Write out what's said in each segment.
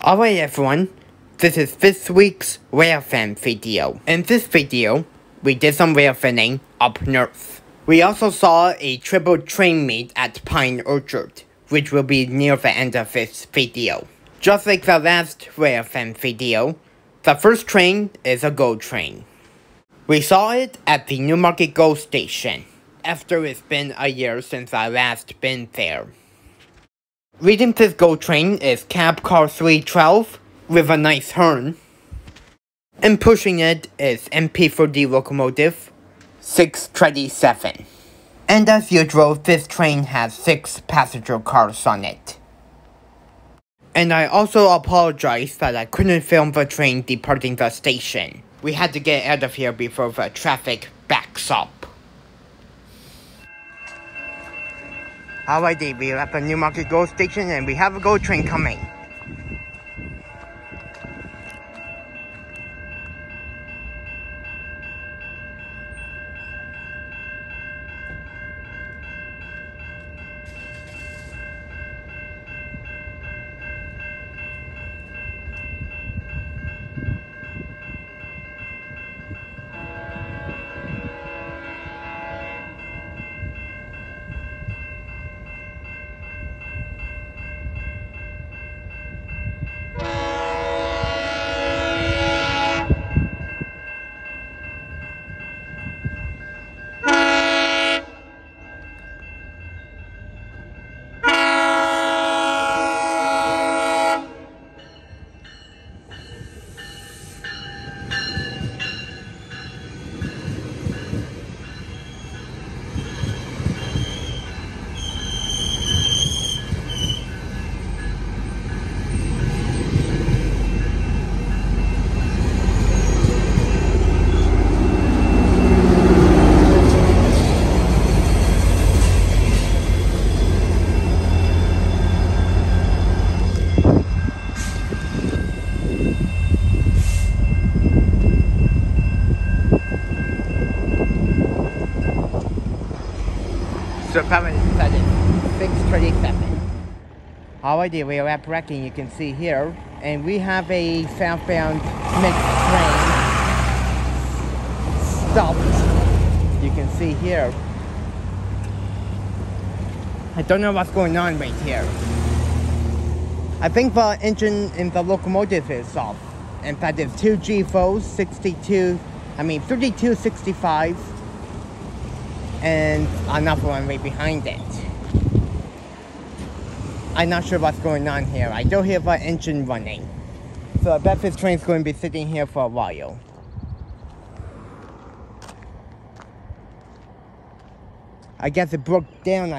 Alright everyone, this is this week's Railfan video. In this video, we did some railfanning up north. We also saw a triple train meet at Pine Orchard, which will be near the end of this video. Just like the last Railfan video, the first train is a GO train. We saw it at the Newmarket GO station, after it's been a year since I last been there. Leading this GO train is cab car 312 with a nice horn, and pushing it is MP4D Locomotive 637. And as usual, this train has 6 passenger cars on it. And I also apologize that I couldn't film the train departing the station. We had to get out of here before the traffic backs up. Alrighty, we're at the Newmarket GO station and we have a GO train coming. So current set is 6:37. Alrighty, we are at Brechin, you can see here, and we have a southbound mixed train stopped. You can see here. I don't know what's going on right here. I think the engine in the locomotive is off. In fact, it's 2 GEVOs, 3265. And another one right behind it. I'm not sure what's going on here. I don't hear the engine running. So I bet this train's going to be sitting here for a while. I guess it broke down,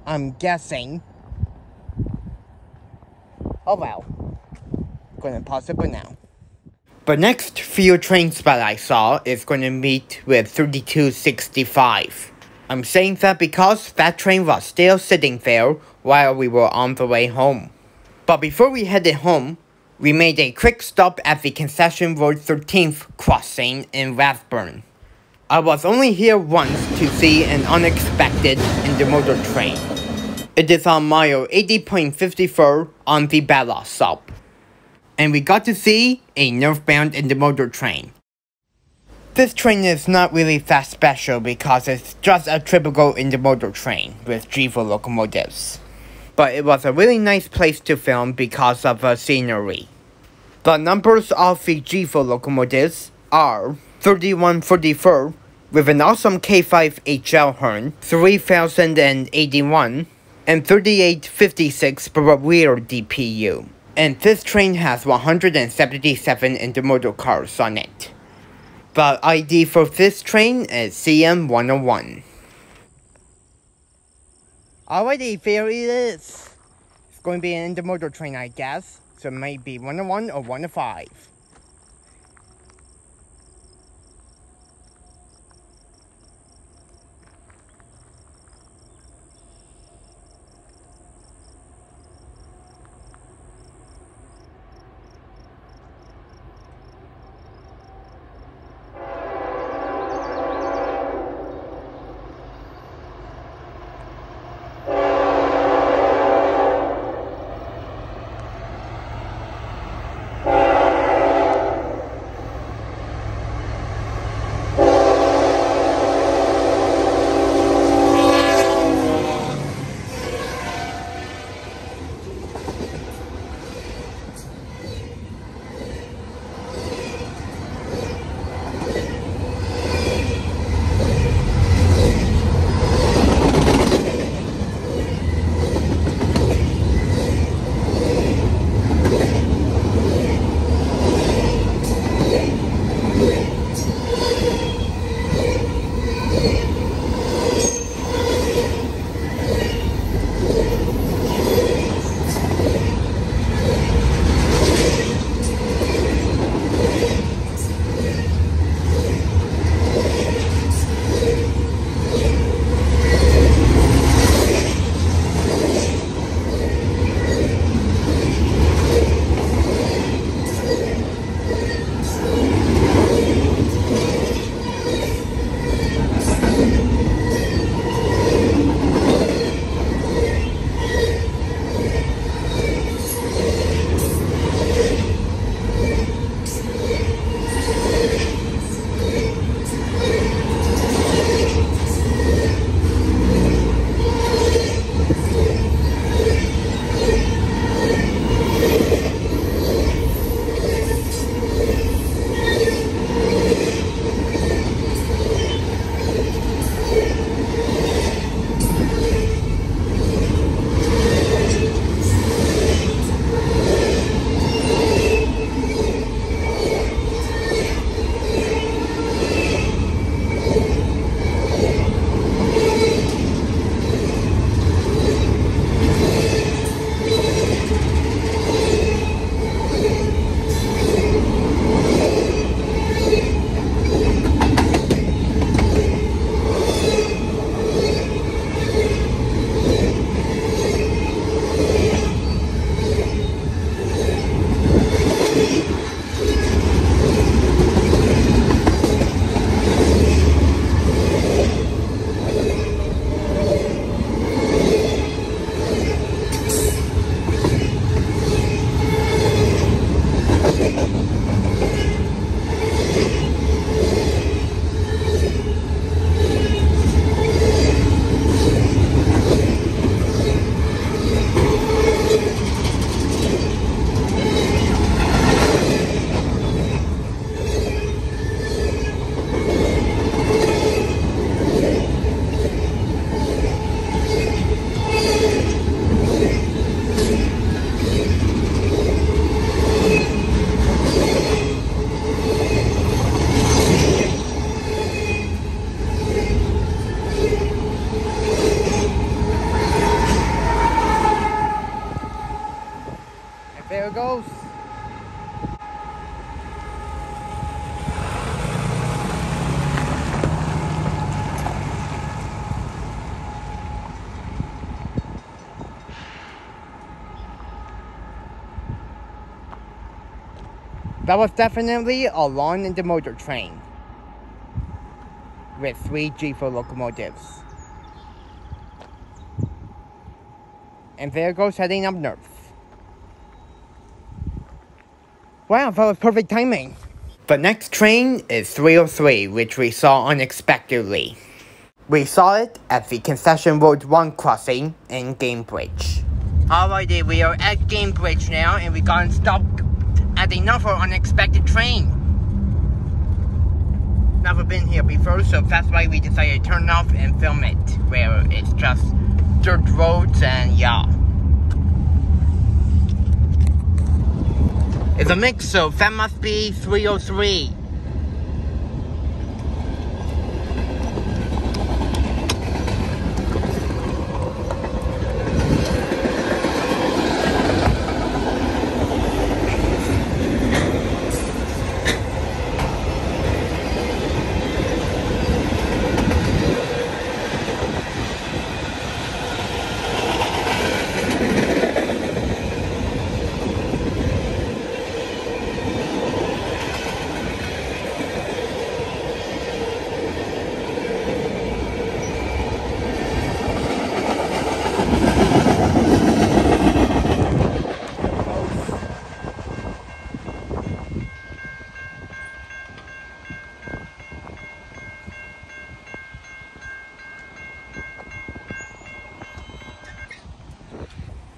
I'm guessing. Oh well. Gonna pause it for now. The next few trains that I saw is going to meet with 3265. I'm saying that because that train was still sitting there while we were on the way home. But before we headed home, we made a quick stop at the Concession Road 13th crossing in Rathburn. I was only here once to see an unexpected Intermodal train. It is on mile 80.54 on the Ballast stop. And we got to see a northbound Intermodal train. This train is not really that special because it's just a typical Intermodal train with GEVO locomotives. But it was a really nice place to film because of the scenery. The numbers of the GEVO locomotives are 3144 with an awesome K5HL horn, 3081, and 3856 for a rear DPU. And this train has 177 intermodal cars on it. The ID for this train is CM101. Alrighty, there it is. It's going to be an intermodal train, I guess. So it might be 101 or 105. That was definitely a long intermodal train with 3 GEVO locomotives. And there goes heading up north. Wow, that was perfect timing. The next train is 303, which we saw unexpectedly. We saw it at the Concession Road 1 crossing in Gamebridge. Alrighty, we are at Gamebridge now, and we got stopped at another unexpected train. Never been here before, so that's why we decided to turn off and film it, where it's just dirt roads and yeah. It's a mix, so that must be 303.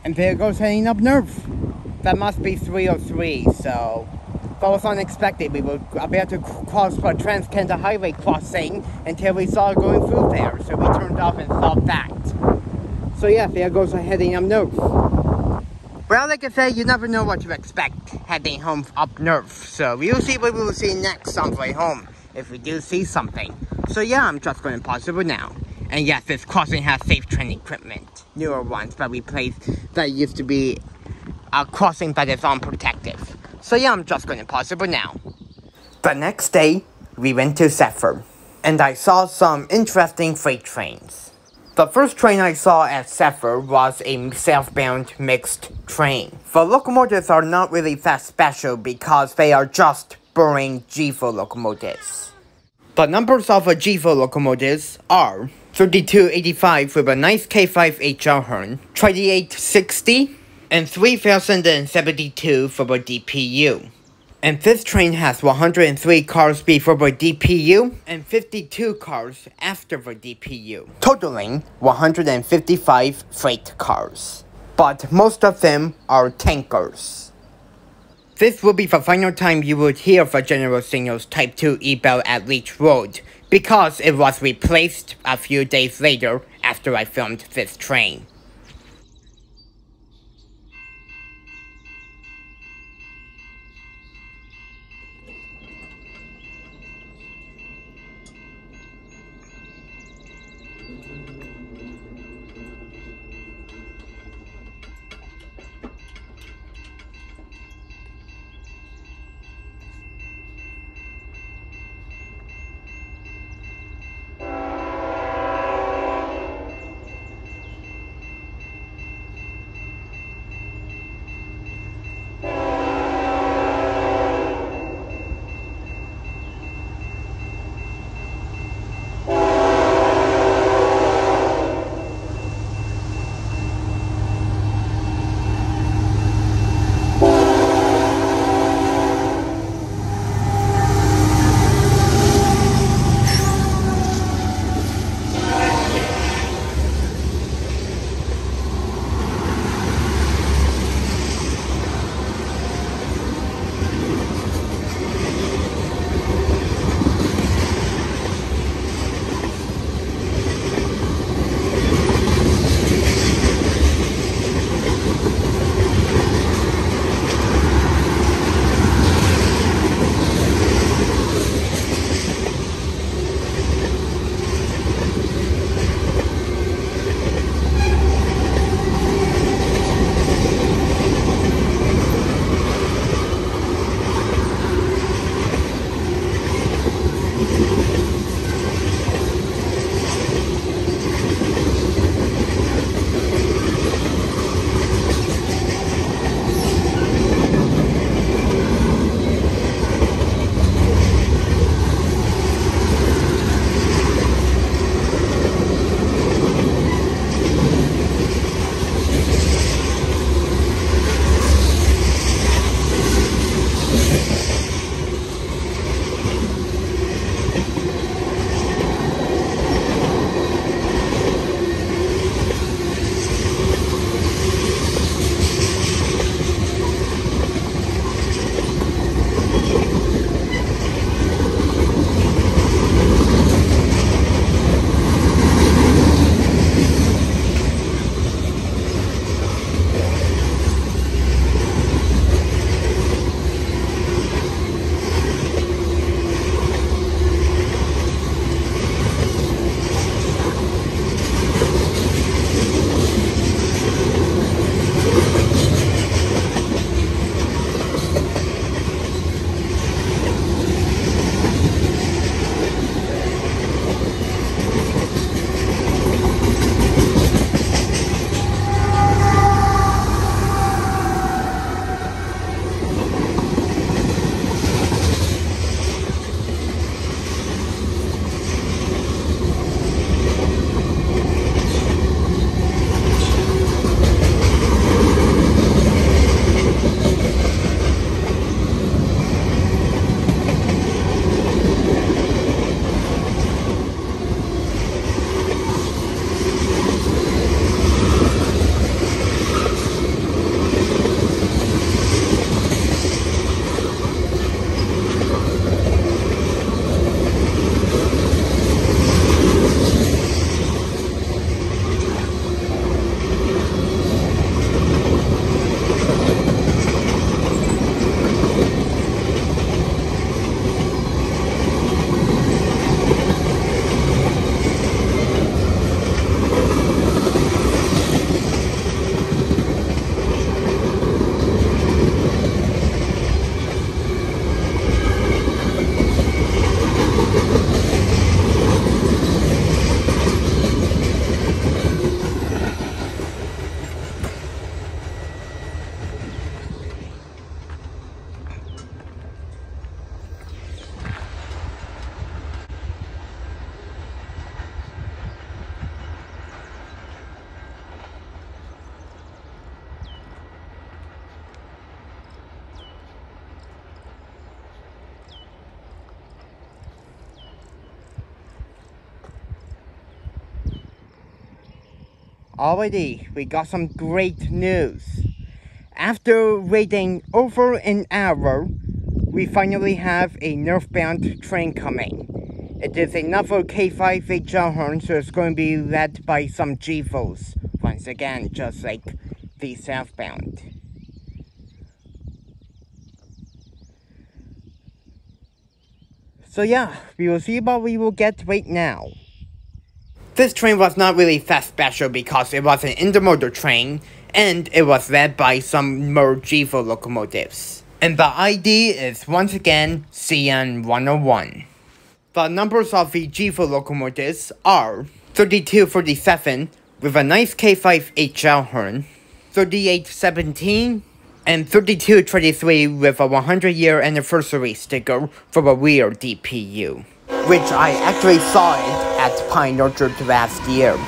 And there goes heading up north. That must be 303, so that was unexpected. We were about to cross the Trans-Canada Highway crossing until we saw it going through there, so we turned off and saw that. So yeah, there goes heading up north. Well, like I said, you never know what to expect heading home up north, so we'll see what we will see next on the way home, if we do see something. So yeah, I'm just going to pause it now. And yes, this crossing has safe train equipment. Newer ones that we placed that used to be a crossing that is unprotected. So yeah, I'm just going to pause it now. The next day, we went to Zephyr. And I saw some interesting freight trains. The first train I saw at Zephyr was a southbound mixed train. The locomotives are not really that special because they are just boring GEVO locomotives. The numbers of the GEVO locomotives are 3285 with a nice K5 HR horn, 2860, and 3072 for the DPU. And this train has 103 cars before the DPU and 52 cars after the DPU, totaling 155 freight cars. But most of them are tankers. This will be the final time you would hear the General Signals Type 2 E-Bell at Leitch Road, because it was replaced a few days later after I filmed this train. Already, we got some great news. After waiting over an hour, we finally have a northbound train coming. It is another K5 HL, so it's going to be led by some GEVOs. Once again, just like the southbound. So yeah, we will see what we will get right now. This train was not really that special because it was an intermodal train, and it was led by some more GEVO locomotives. And the ID is once again CN101. The numbers of the GEVO locomotives are 3247 with a nice K5 HL horn, 3817, and 3223 with a 100-year anniversary sticker for a rear DPU, which I actually saw it at Pine Orchard last year.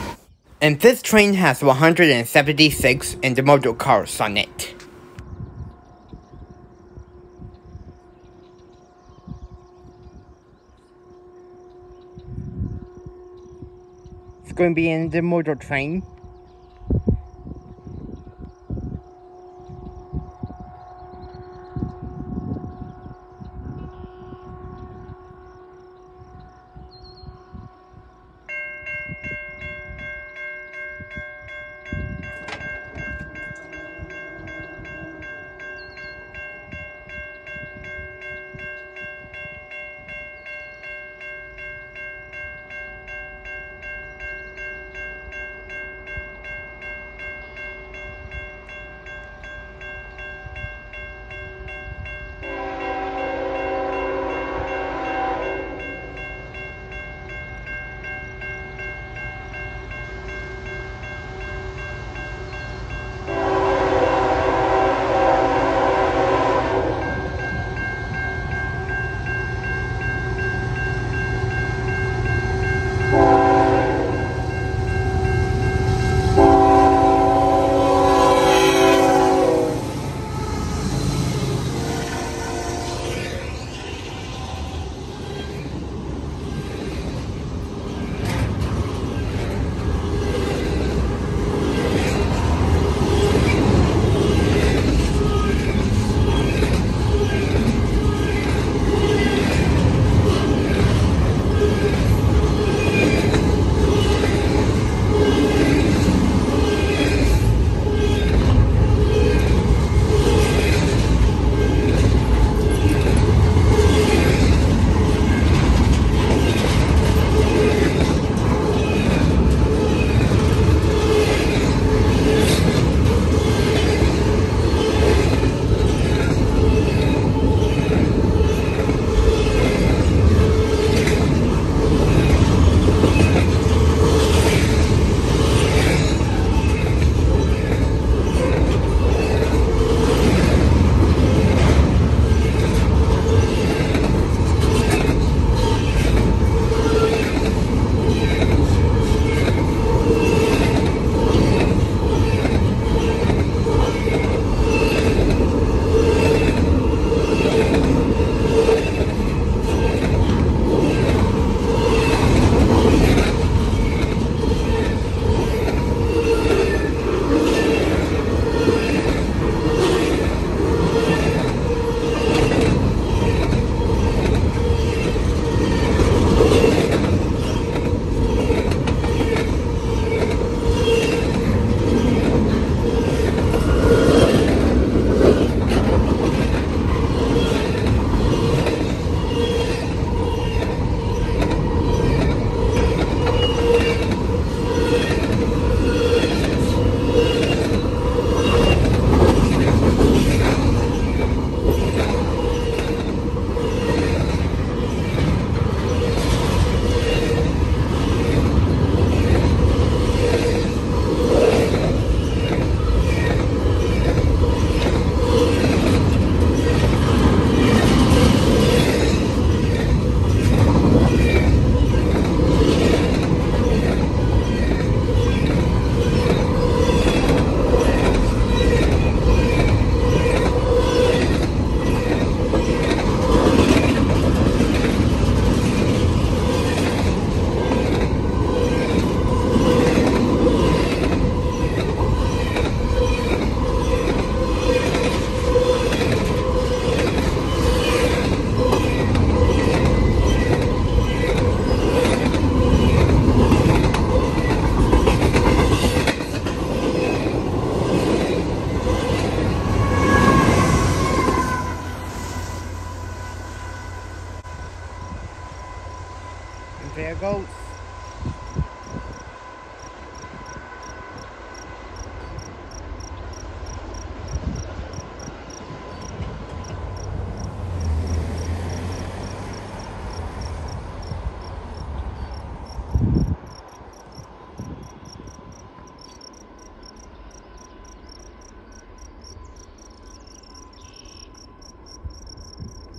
And this train has 176 intermodal cars on it. It's going to be an intermodal train.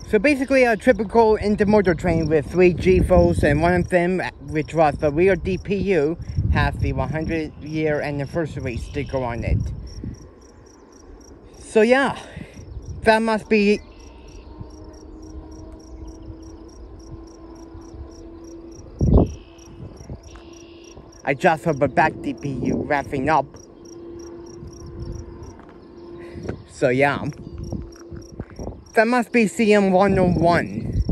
So basically a typical intermodal train with 3 GEVOs, and one of them, which was the rear DPU, has the 100-year anniversary sticker on it. So yeah, that must be... I just heard the back DPU wrapping up. So yeah, that must be CM 101.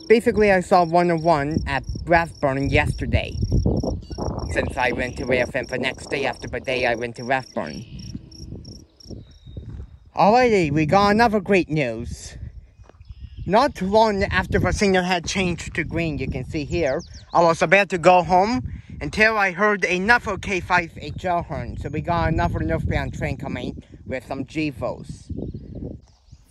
Basically, I saw 101 at Rathburn yesterday, since I went to Railfan the next day after the day I went to Rathburn. Alrighty, we got another great news. Not too long after the signal had changed to green, you can see here, I was about to go home until I heard another K5HL horn. So we got another northbound train coming with some GEVOs.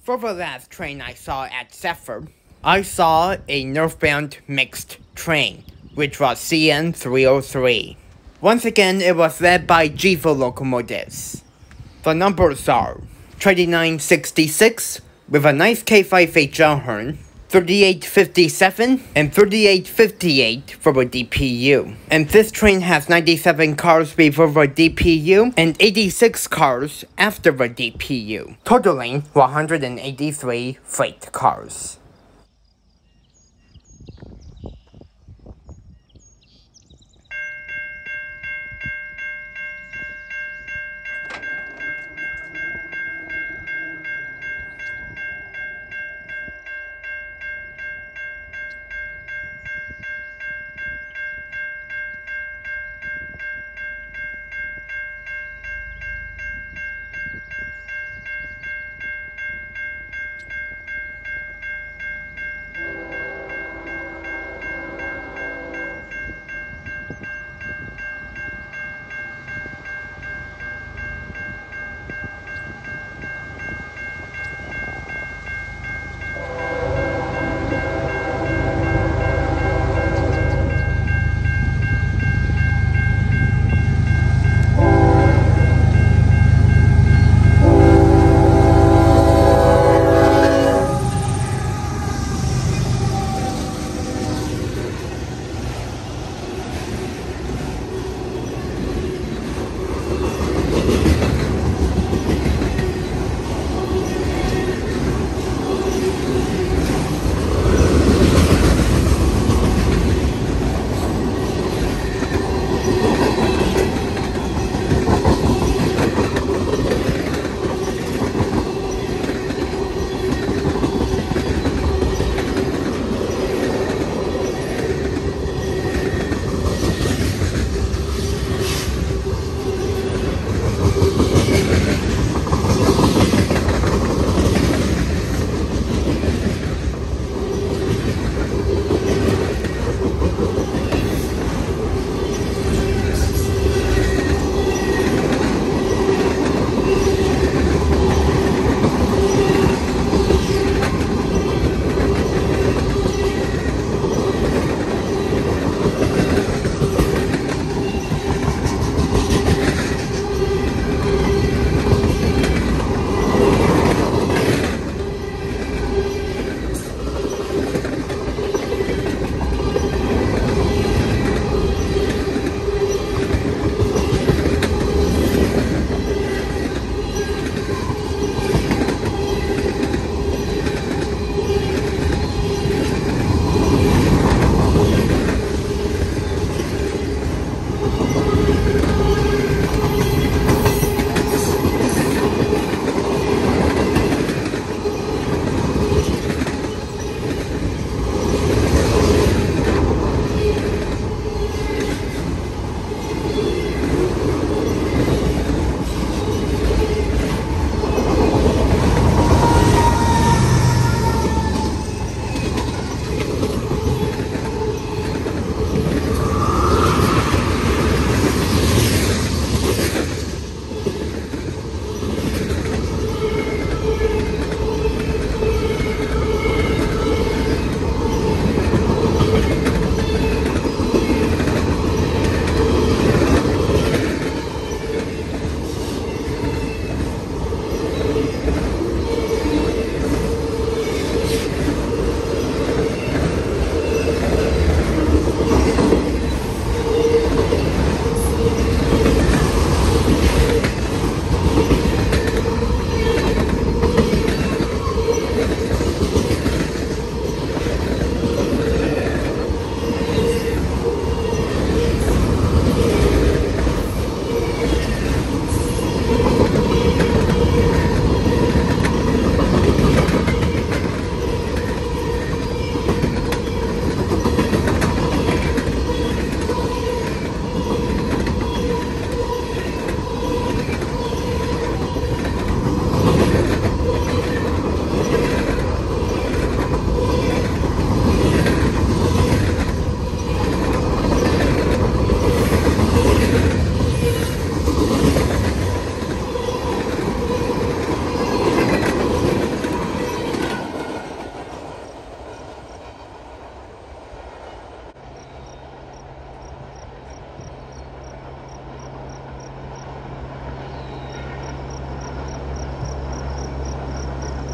For the last train I saw at Zephyr, I saw a northbound mixed train, which was CN 303. Once again, it was led by GEVO locomotives. The numbers are 2966 with a nice K5HL horn, 3857 and 3858 for a DPU. And this train has 97 cars before the DPU and 86 cars after the DPU, totaling 183 freight cars.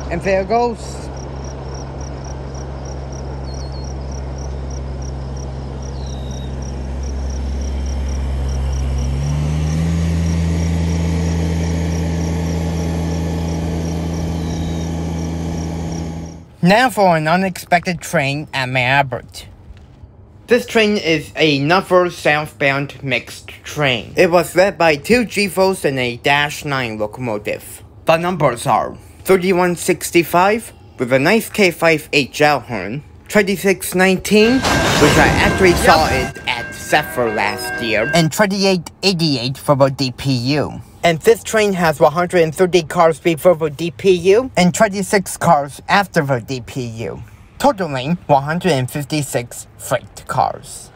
And there it goes. Now for an unexpected train at Albert. This train is another southbound mixed train. It was led by 2 GEVOs and a -9 locomotive. The numbers are 3165 with a nice K5 HL horn, 2619, which I actually saw it at Zephyr last year, and 2888 for the DPU. And this train has 130 cars before the DPU and 26 cars after the DPU, totaling 156 freight cars.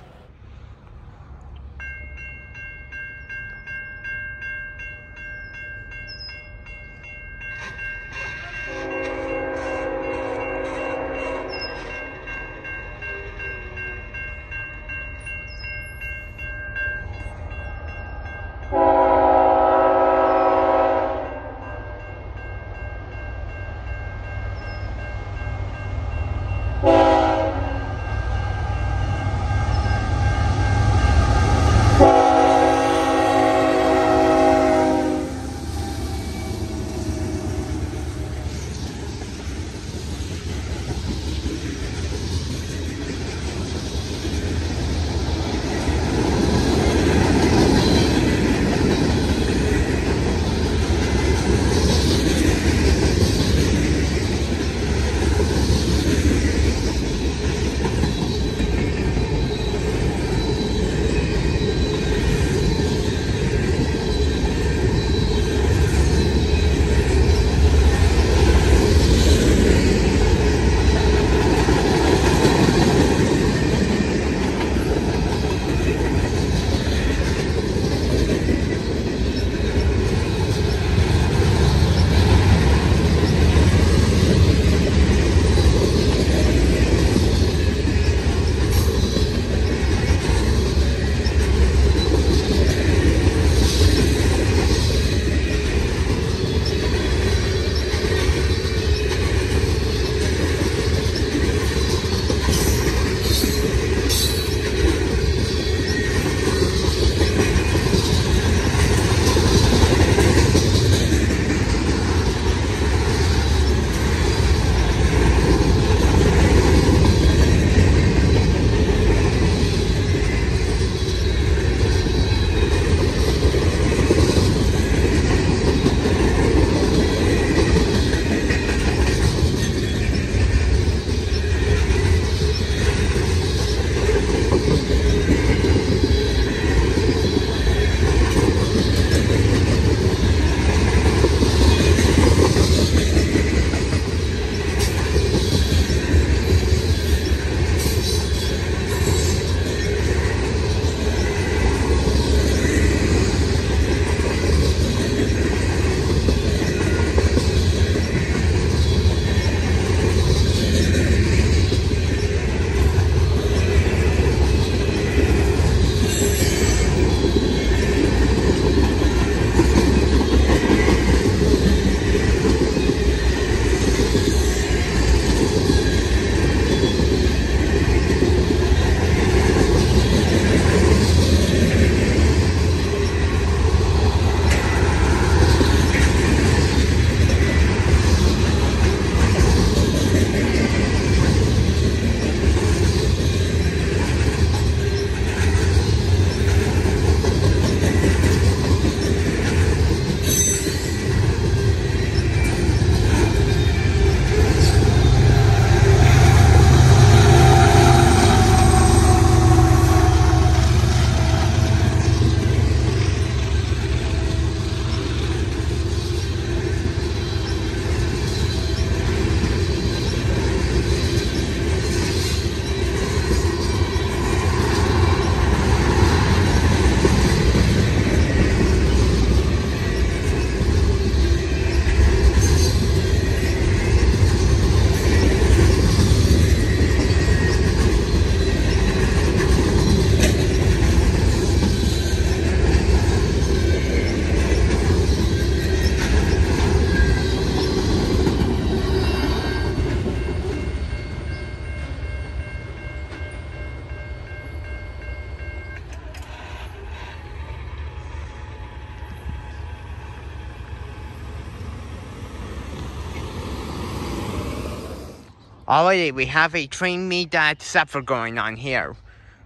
Alrighty, we have a train meet at Zephyr going on here.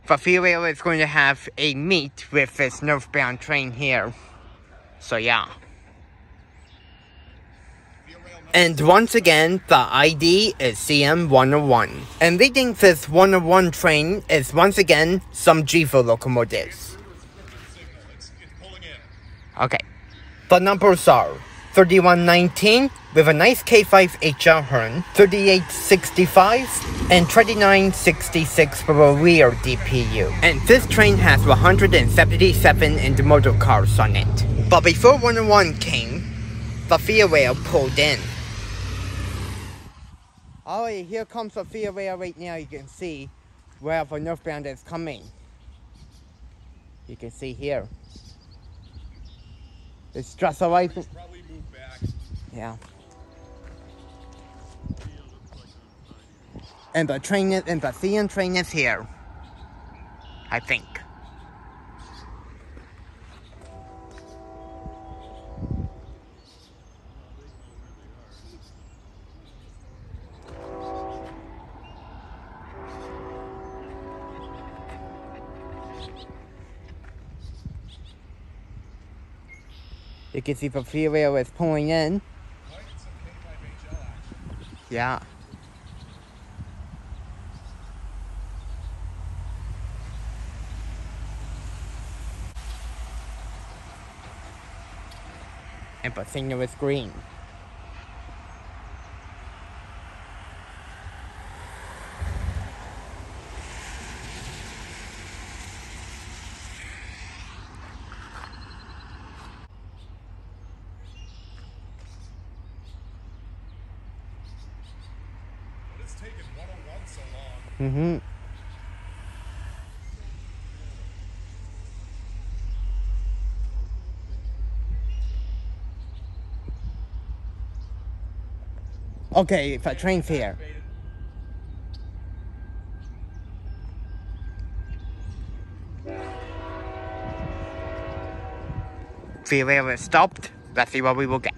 The freeway is going to have a meet with this northbound train here. So yeah. And once again, the ID is CM101. And leading this 101 train is once again some GEVO locomotives. Okay. The numbers are 3119 with a nice K5 HR horn, 3865, and 2966 for a rear DPU. And this train has 177 intermodal cars on it. But before 101 came, the fear rail pulled in. Alright, here comes the fear rail right now. You can see where the northbound is coming. You can see here. It's just alright. Probably move back. Yeah. And the train is, and the CN train is here. I think. You can see the fear rail is pulling in. Yeah. And the signal is green. What is taking 101 so long? Mm-hmm. Okay, the train's here. The rail is stopped. Let's see what we will get.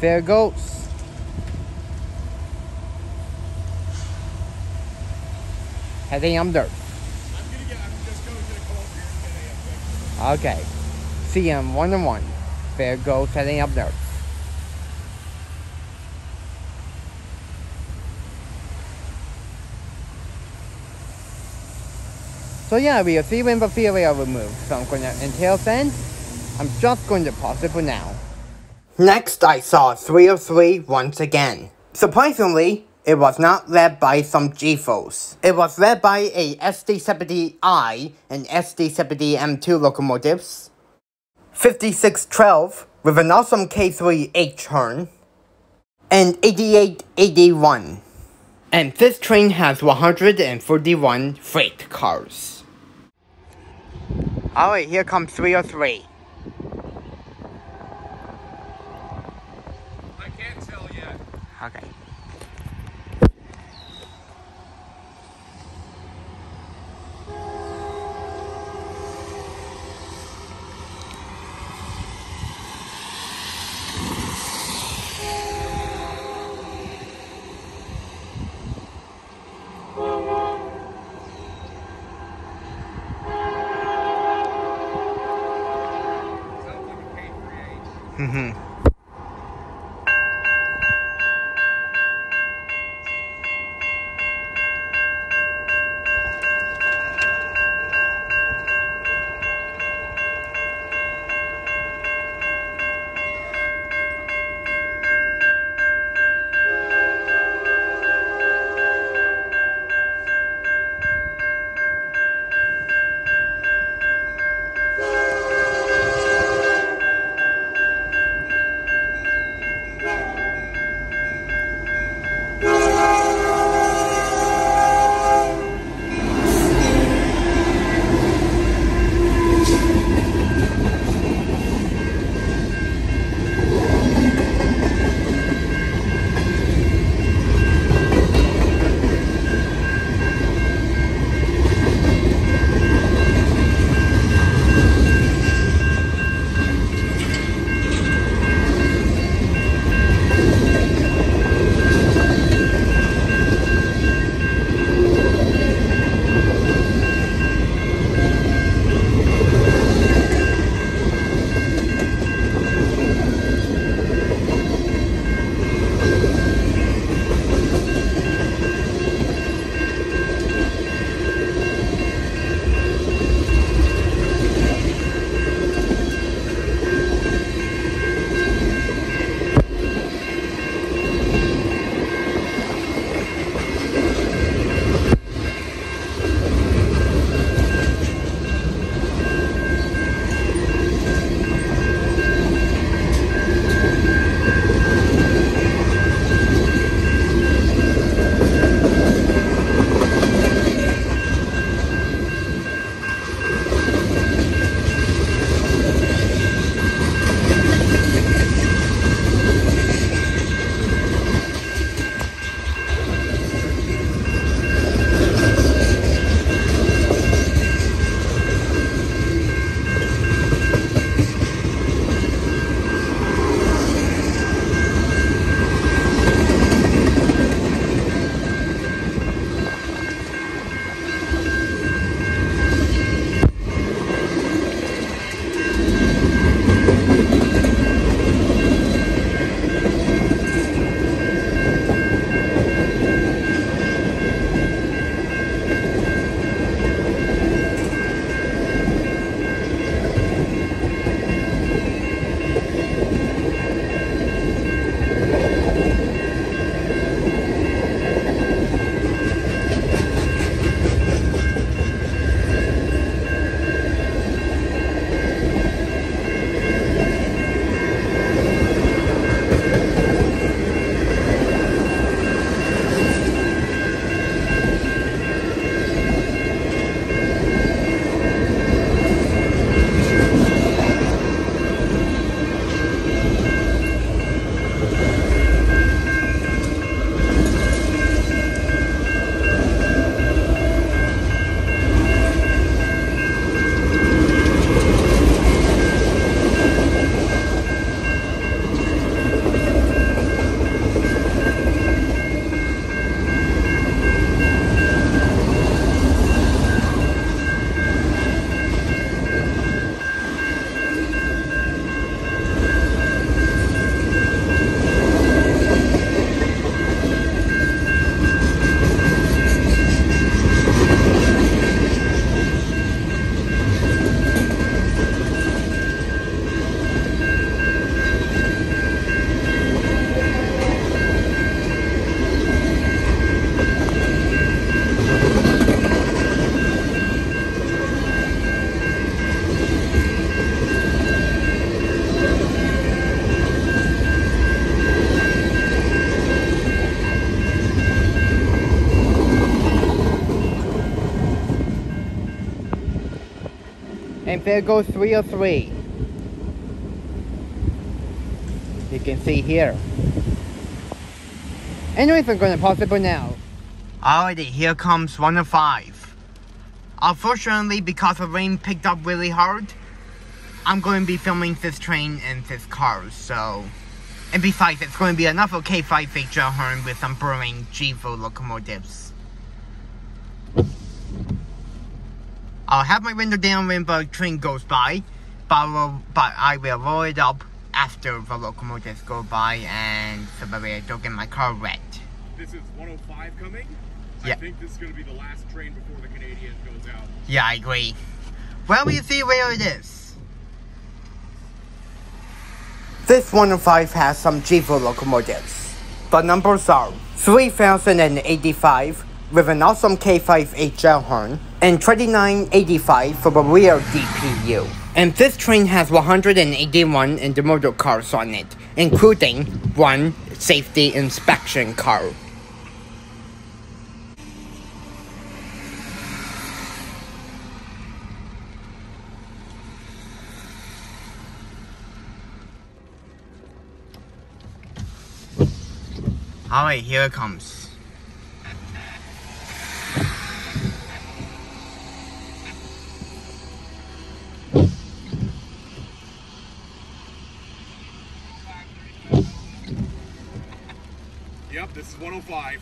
There it goes. Heading up dirt. I'm just going to go over here and get a Okay. CM 101. There it goes, heading up dirt. So yeah, we are 3 wins for failure removed. So I'm gonna, until then, I'm just going to pause it for now. Next, I saw 303 once again. Surprisingly, it was not led by some GEVOs. It was led by a SD70I and SD70M2 locomotives, 5612 with an awesome K3H turn, and 8881. And this train has 141 freight cars. Alright, here comes 303. I can't tell yet. Okay. Sounds like a K3H. Mm-hmm. And there goes 303. You can see here. Anyways, I'm gonna pause it for now. Alrighty, here comes 105. Unfortunately, because the rain picked up really hard, I'm going to be filming this train and this car, so... And besides, it's going to be another K5 feature horn with some brewing GEVO locomotives. I'll have my window down when the train goes by, but I will roll it up after the locomotives go by and so that way I don't get my car wet. This is 105 coming? Yeah. I think this is going to be the last train before the Canadian goes out. Yeah, I agree. Well, we'll see where it is. This 105 has some GEVO locomotives. The numbers are 3085 with an awesome K5 HL horn and 2985 for the rear DPU. And this train has 181 intermodal cars on it, including one safety inspection car. Alright, here it comes. Yep, this is 105.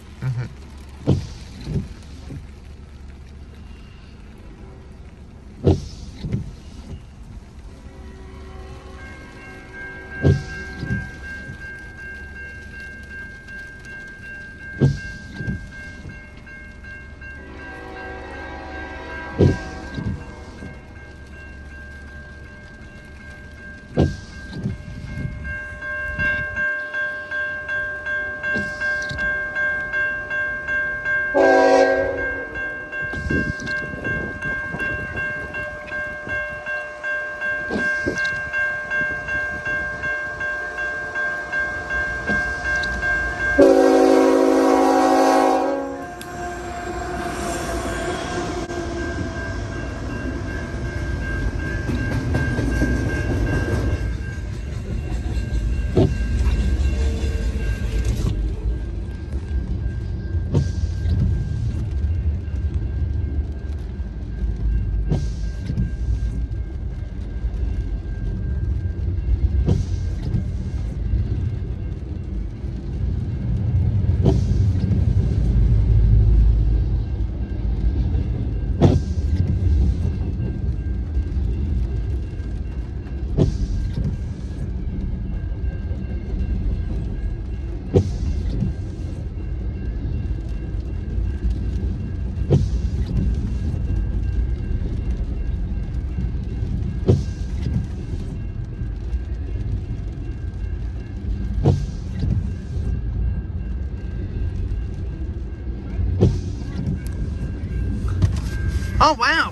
Oh, wow.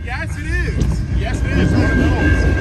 Yes, it is. Yes, it is. One of those.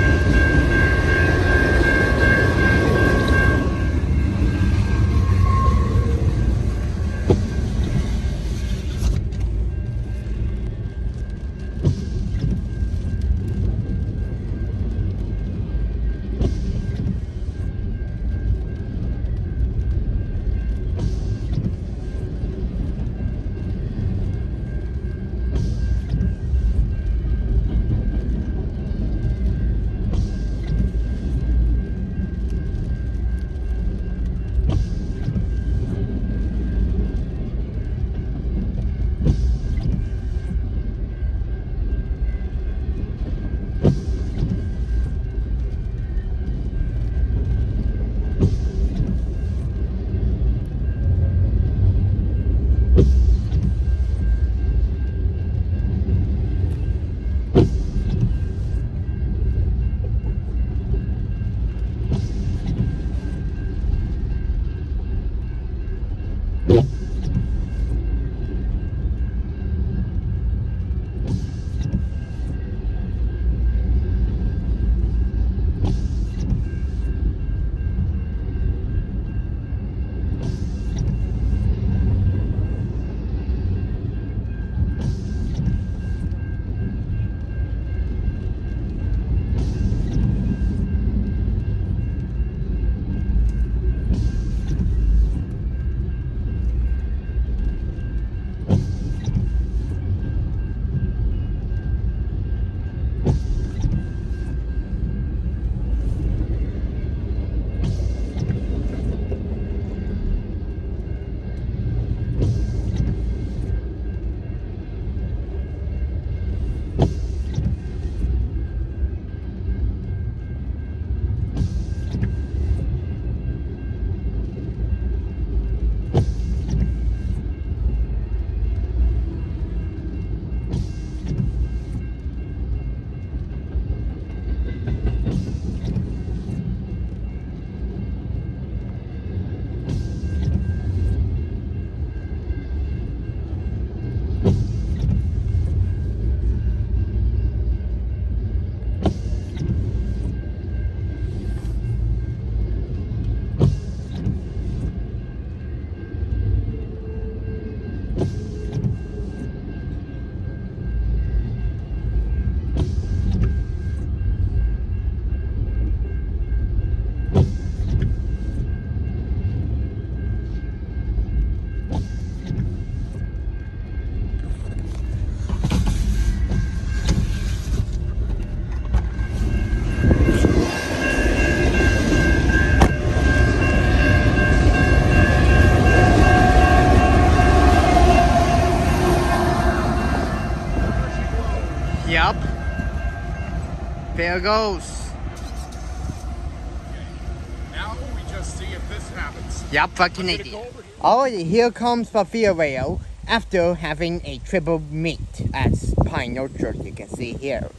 there it goes. Now we just see if this happens. Yep, for I'm gonna Canadian. go over here. Alright, here comes the Via Rail after having a triple meet as Pine Orchard, you can see here.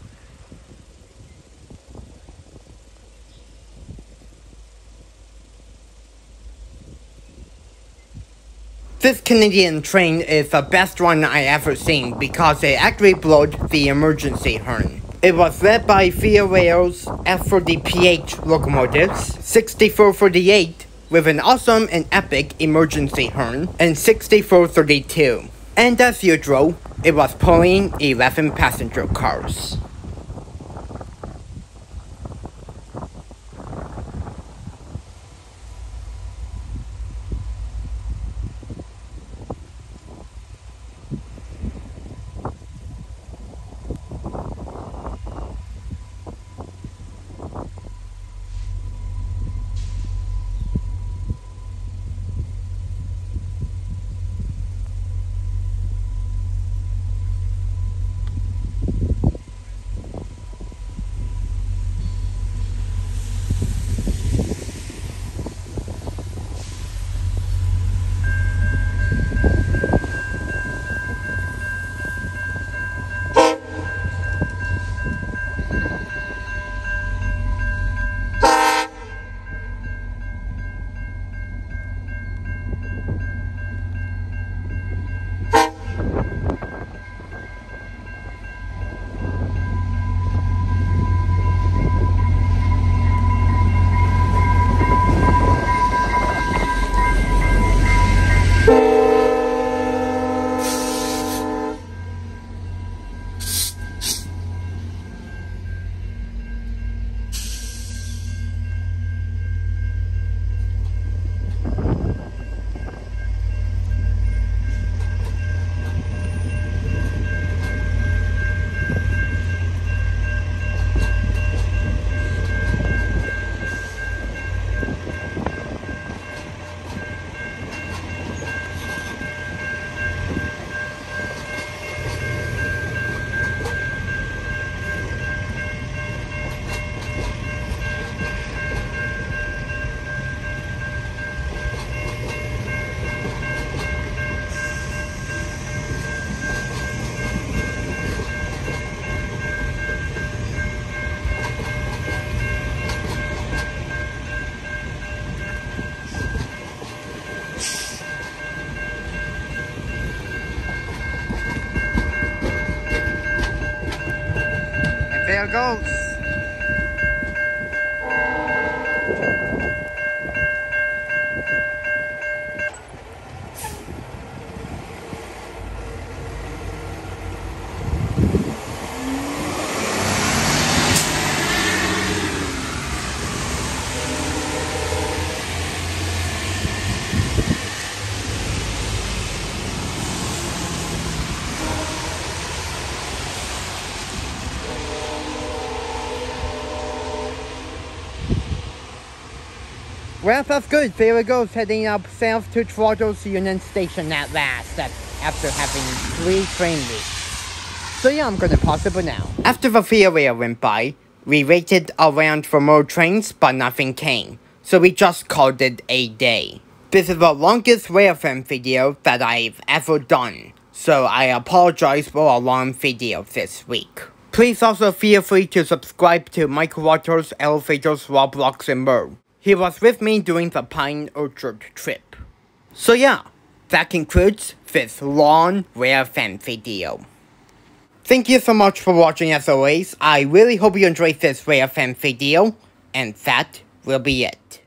This Canadian train is the best one I ever seen because it actually blew the emergency horn. It was led by Via Rail's F40PH locomotives, 6448 with an awesome and epic emergency horn, and 6432. And as usual, it was pulling 11 passenger cars. There it goes. Well, that's good. There it goes, heading up south to Toronto's Union Station at last, after having 3 train leaks. So yeah, I'm gonna pause it for now. After the Via Rail went by, we waited around for more trains, but nothing came. So we just called it a day. This is the longest Railfan video that I've ever done, so I apologize for a long video this week. Please also feel free to subscribe to Mike Waters, Elevators, Roblox, and more. He was with me during the Pine Orchard trip. So yeah, that concludes this long Railfan video. Thank you so much for watching as always. I really hope you enjoyed this Railfan video, and that will be it.